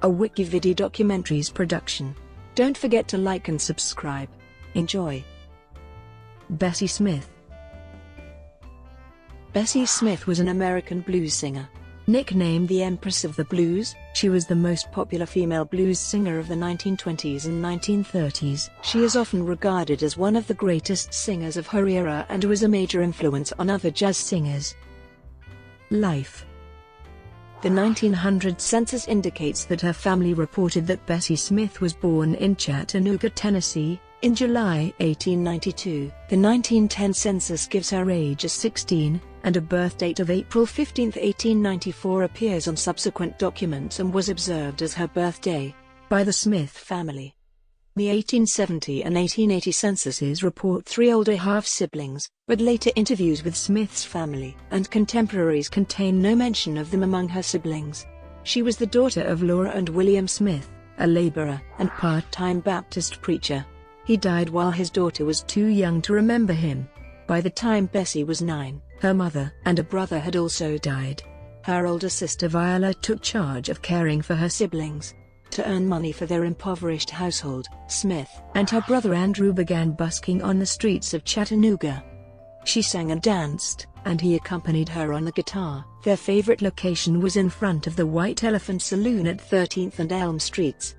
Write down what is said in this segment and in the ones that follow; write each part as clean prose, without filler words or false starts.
a WikiVidi documentaries production. Don't forget to like and subscribe. Enjoy. Bessie Smith. Bessie Smith was an American blues singer. Nicknamed the Empress of the Blues, she was the most popular female blues singer of the 1920s and 1930s. She is often regarded as one of the greatest singers of her era and was a major influence on other jazz singers. Life. The 1900 census indicates that her family reported that Bessie Smith was born in Chattanooga, Tennessee, in July 1892. The 1910 census gives her age as 16, and a birth date of April 15, 1894 appears on subsequent documents and was observed as her birthday by the Smith family. The 1870 and 1880 censuses report 3 older half-siblings, but later interviews with Smith's family and contemporaries contain no mention of them among her siblings. She was the daughter of Laura and William Smith, a laborer and part-time Baptist preacher. He died while his daughter was too young to remember him. By the time Bessie was 9, her mother and a brother had also died. Her older sister Viola took charge of caring for her siblings. To earn money for their impoverished household, Smith and her brother Andrew began busking on the streets of Chattanooga. She sang and danced, and he accompanied her on the guitar. Their favorite location was in front of the White Elephant Saloon at 13th and Elm Streets,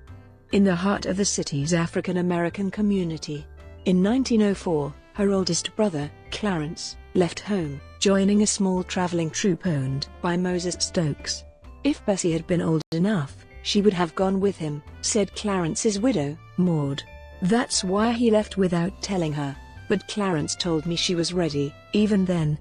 in the heart of the city's African-American community. In 1904, her oldest brother, Clarence, left home, joining a small traveling troupe owned by Moses Stokes. If Bessie had been old enough, she would have gone with him, said Clarence's widow, Maud. That's why he left without telling her. But Clarence told me she was ready, even then.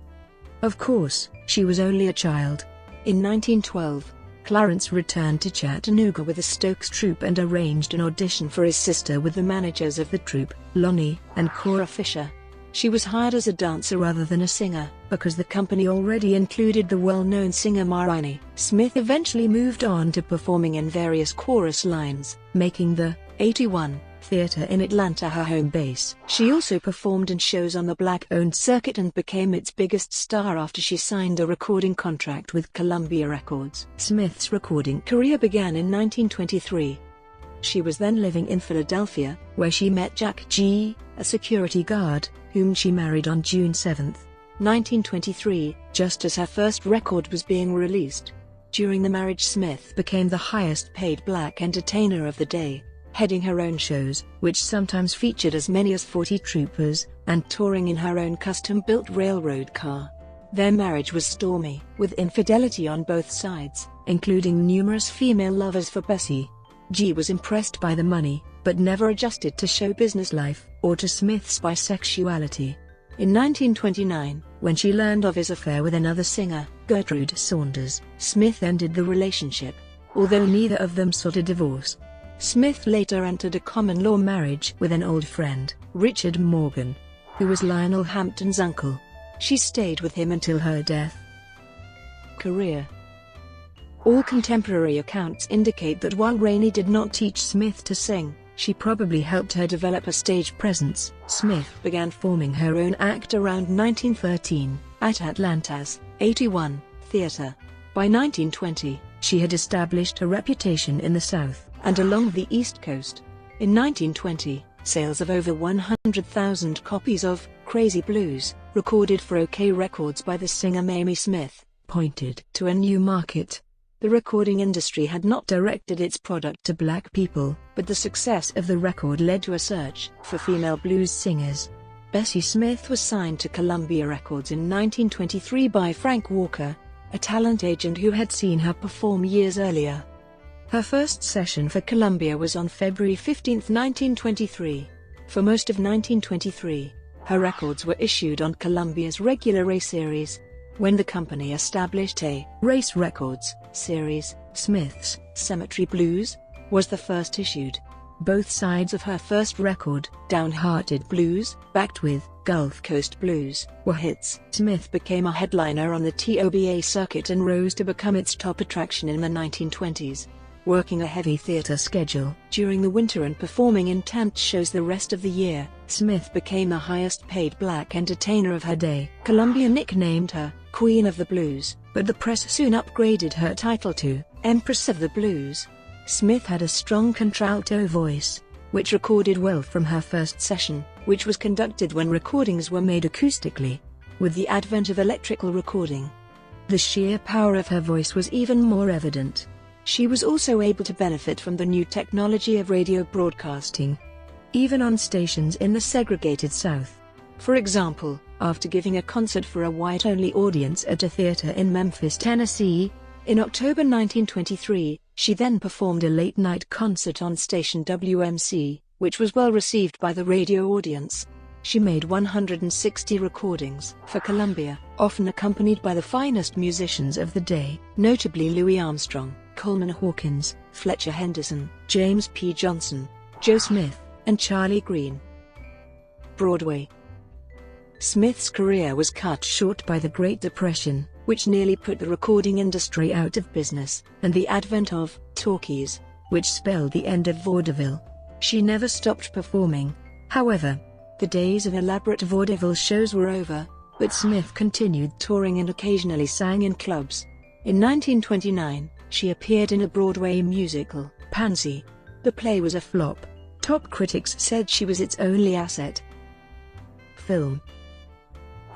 Of course, she was only a child. In 1912, Clarence returned to Chattanooga with the Stokes troupe and arranged an audition for his sister with the managers of the troupe, Lonnie and Cora Fisher. She was hired as a dancer rather than a singer, because the company already included the well-known singer Ma Rainey. Smith eventually moved on to performing in various chorus lines, making the 81 Theater in Atlanta her home base. She also performed in shows on the black-owned circuit and became its biggest star after she signed a recording contract with Columbia Records. Smith's recording career began in 1923. She was then living in Philadelphia, where she met Jack G., a security guard, whom she married on June 7, 1923, just as her first record was being released. During the marriage, Smith became the highest-paid black entertainer of the day, heading her own shows, which sometimes featured as many as 40 troopers, and touring in her own custom-built railroad car. Their marriage was stormy, with infidelity on both sides, including numerous female lovers for Bessie. G was impressed by the money, but never adjusted to show business life, or to Smith's bisexuality. In 1929, when she learned of his affair with another singer, Gertrude Saunders, Smith ended the relationship, although neither of them sought a divorce. Smith later entered a common-law marriage with an old friend, Richard Morgan, who was Lionel Hampton's uncle. She stayed with him until her death. Career. All contemporary accounts indicate that while Rainey did not teach Smith to sing, she probably helped her develop a stage presence. Smith began forming her own act around 1913, at Atlanta's 81 Theater. By 1920, she had established a reputation in the South and along the East Coast. In 1920, sales of over 100,000 copies of Crazy Blues, recorded for OK Records by the singer Mamie Smith, pointed to a new market. The recording industry had not directed its product to black people, but the success of the record led to a search for female blues singers. Bessie Smith was signed to Columbia Records in 1923 by Frank Walker, a talent agent who had seen her perform years earlier. Her first session for Columbia was on February 15, 1923. For most of 1923, her records were issued on Columbia's regular A series. When the company established a Race Records series, Smith's Cemetery Blues was the first issued. Both sides of her first record, Downhearted Blues, backed with Gulf Coast Blues, were hits. Smith became a headliner on the TOBA circuit and rose to become its top attraction in the 1920s. Working a heavy theater schedule during the winter and performing in tent shows the rest of the year, Smith became the highest-paid black entertainer of her day. Columbia nicknamed her Queen of the Blues, but the press soon upgraded her title to Empress of the Blues. Smith had a strong contralto voice, which recorded well from her first session, which was conducted when recordings were made acoustically. With the advent of electrical recording, the sheer power of her voice was even more evident. She was also able to benefit from the new technology of radio broadcasting, even on stations in the segregated South. For example, after giving a concert for a white-only audience at a theater in Memphis, Tennessee, in October 1923, she then performed a late-night concert on station WMC, which was well received by the radio audience. She made 160 recordings for Columbia, often accompanied by the finest musicians of the day, notably Louis Armstrong, Coleman Hawkins, Fletcher Henderson, James P. Johnson, Joe Smith, and Charlie Green. Broadway. Smith's career was cut short by the Great Depression, which nearly put the recording industry out of business, and the advent of talkies, which spelled the end of vaudeville. She never stopped performing. However, the days of elaborate vaudeville shows were over, but Smith continued touring and occasionally sang in clubs. In 1929, she appeared in a Broadway musical, Pansy. The play was a flop. Top critics said she was its only asset. Film.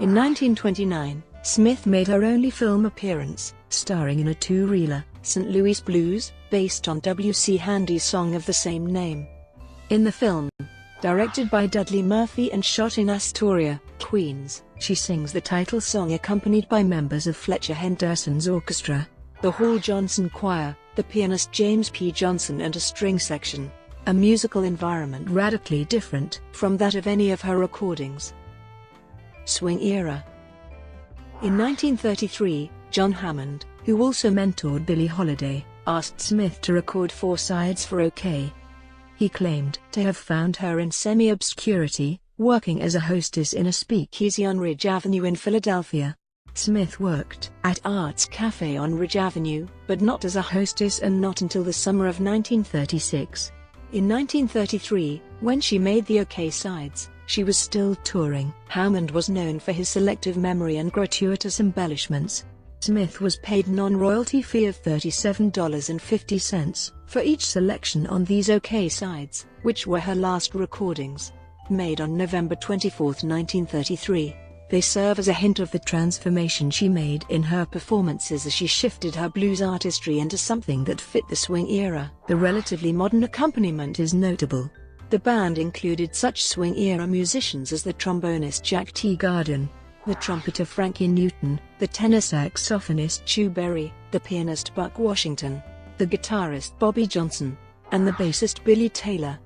In 1929, Smith made her only film appearance, starring in a two-reeler, St. Louis Blues, based on W.C. Handy's song of the same name. In the film, directed by Dudley Murphy and shot in Astoria, Queens, she sings the title song accompanied by members of Fletcher Henderson's orchestra, the Hall Johnson Choir, the pianist James P. Johnson and a string section, a musical environment radically different from that of any of her recordings. Swing era. In 1933, John Hammond, who also mentored Billie Holiday, asked Smith to record 4 sides for OK. He claimed to have found her in semi-obscurity, working as a hostess in a speakeasy on Ridge Avenue in Philadelphia. Smith worked at Arts Cafe on Ridge Avenue, but not as a hostess and not until the summer of 1936. In 1933, when she made the OK sides, she was still touring. Hammond was known for his selective memory and gratuitous embellishments. Smith was paid non-royalty fee of $37.50 for each selection on these OK sides, which were her last recordings. Made on November 24, 1933, they serve as a hint of the transformation she made in her performances as she shifted her blues artistry into something that fit the swing era. The relatively modern accompaniment is notable. The band included such swing-era musicians as the trombonist Jack Teagarden, the trumpeter Frankie Newton, the tenor saxophonist Chu Berry, the pianist Buck Washington, the guitarist Bobby Johnson, and the bassist Billy Taylor.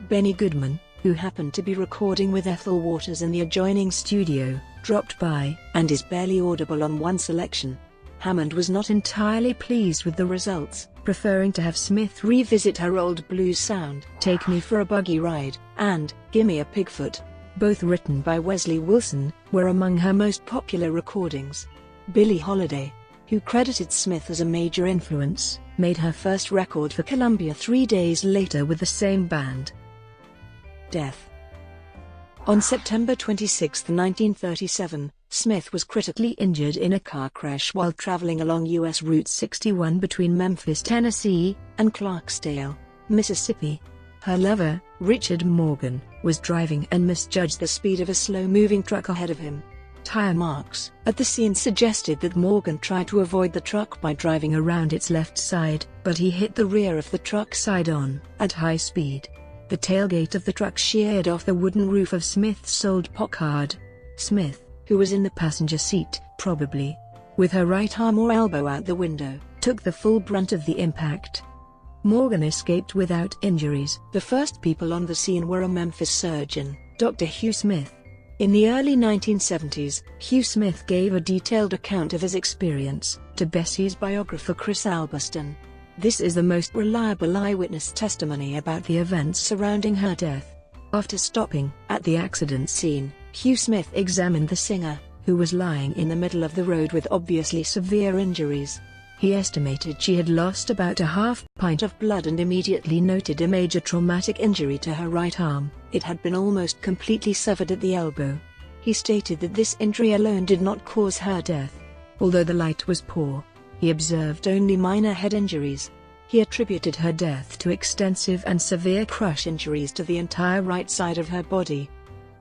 Benny Goodman, who happened to be recording with Ethel Waters in the adjoining studio, dropped by and is barely audible on one selection. Hammond was not entirely pleased with the results, preferring to have Smith revisit her old blues sound. Take Me for a Buggy Ride and Gimme a Pigfoot, both written by Wesley Wilson, were among her most popular recordings. Billie Holiday, who credited Smith as a major influence, made her first record for Columbia 3 days later with the same band. Death. On September 26, 1937, Smith was critically injured in a car crash while traveling along U.S. Route 61 between Memphis, Tennessee, and Clarksdale, Mississippi. Her lover, Richard Morgan, was driving and misjudged the speed of a slow-moving truck ahead of him. Tire marks at the scene suggested that Morgan tried to avoid the truck by driving around its left side, but he hit the rear of the truck side-on at high speed. The tailgate of the truck sheared off the wooden roof of Smith's old Packard. Smith, who was in the passenger seat, probably with her right arm or elbow out the window, took the full brunt of the impact. Morgan escaped without injuries. The first people on the scene were a Memphis surgeon, Dr. Hugh Smith. In the early 1970s, Hugh Smith gave a detailed account of his experience to Bessie's biographer Chris Albiston. This is the most reliable eyewitness testimony about the events surrounding her death. After stopping at the accident scene, Hugh Smith examined the singer, who was lying in the middle of the road with obviously severe injuries. He estimated she had lost about a half pint of blood and immediately noted a major traumatic injury to her right arm. It had been almost completely severed at the elbow. He stated that this injury alone did not cause her death. Although the light was poor, he observed only minor head injuries. He attributed her death to extensive and severe crush injuries to the entire right side of her body,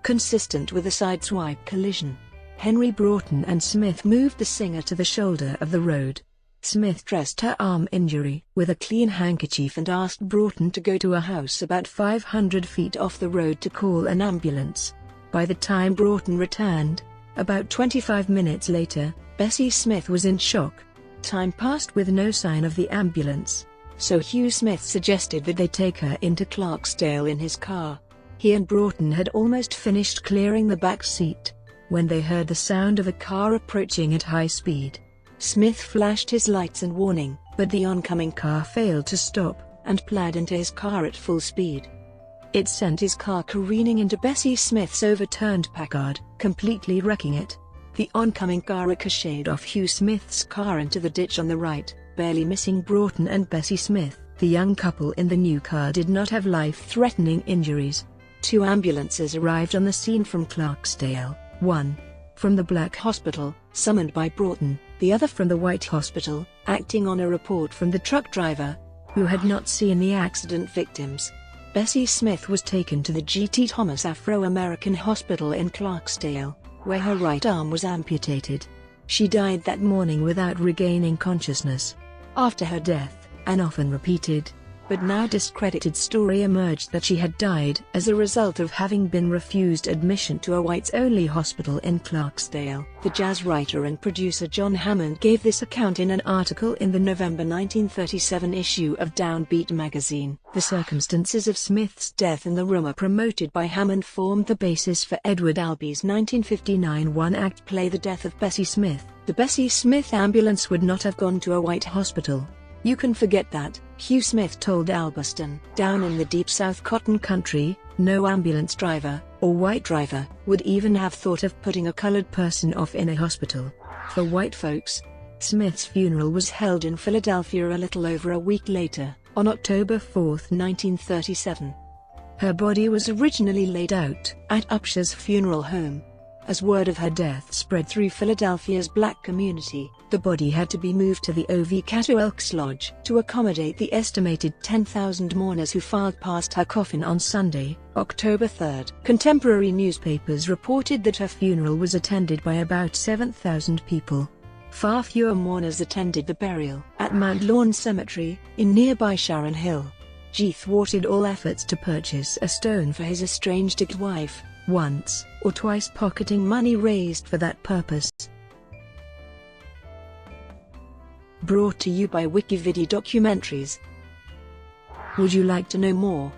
consistent with a sideswipe collision. Henry Broughton and Smith moved the singer to the shoulder of the road. Smith dressed her arm injury with a clean handkerchief and asked Broughton to go to a house about 500 feet off the road to call an ambulance. By the time Broughton returned, about 25 minutes later, Bessie Smith was in shock. Time passed with no sign of the ambulance, so Hugh Smith suggested that they take her into Clarksdale in his car. He and Broughton had almost finished clearing the back seat when they heard the sound of a car approaching at high speed. Smith flashed his lights and warning, but the oncoming car failed to stop, and plowed into his car at full speed. It sent his car careening into Bessie Smith's overturned Packard, completely wrecking it. The oncoming car ricocheted off Hugh Smith's car into the ditch on the right, barely missing Broughton and Bessie Smith. The young couple in the new car did not have life-threatening injuries. 2 ambulances arrived on the scene from Clarksdale, one from the Black Hospital, summoned by Broughton, the other from the White Hospital, acting on a report from the truck driver, who had not seen the accident victims. Bessie Smith was taken to the G.T. Thomas Afro-American Hospital in Clarksdale, where her right arm was amputated. She died that morning without regaining consciousness. After her death, an often repeated, but now discredited story emerged that she had died as a result of having been refused admission to a whites-only hospital in Clarksdale. The jazz writer and producer John Hammond gave this account in an article in the November 1937 issue of Downbeat magazine. The circumstances of Smith's death and the rumor promoted by Hammond formed the basis for Edward Albee's 1959 one-act play The Death of Bessie Smith. The Bessie Smith ambulance would not have gone to a white hospital. "You can forget that," Hugh Smith told Alberston. "Down in the deep South cotton country, no ambulance driver, or white driver, would even have thought of putting a colored person off in a hospital." For white folks, Smith's funeral was held in Philadelphia a little over a week later, on October 4, 1937. Her body was originally laid out at Upsher's funeral home. As word of her death spread through Philadelphia's black community, the body had to be moved to the Oviedo Elks Lodge to accommodate the estimated 10,000 mourners who filed past her coffin on Sunday, October 3. Contemporary newspapers reported that her funeral was attended by about 7,000 people. Far fewer mourners attended the burial at Mount Lawn Cemetery, in nearby Sharon Hill. G thwarted all efforts to purchase a stone for his estranged wife, once or twice pocketing money raised for that purpose. Brought to you by WikiVidi Documentaries. Would you like to know more?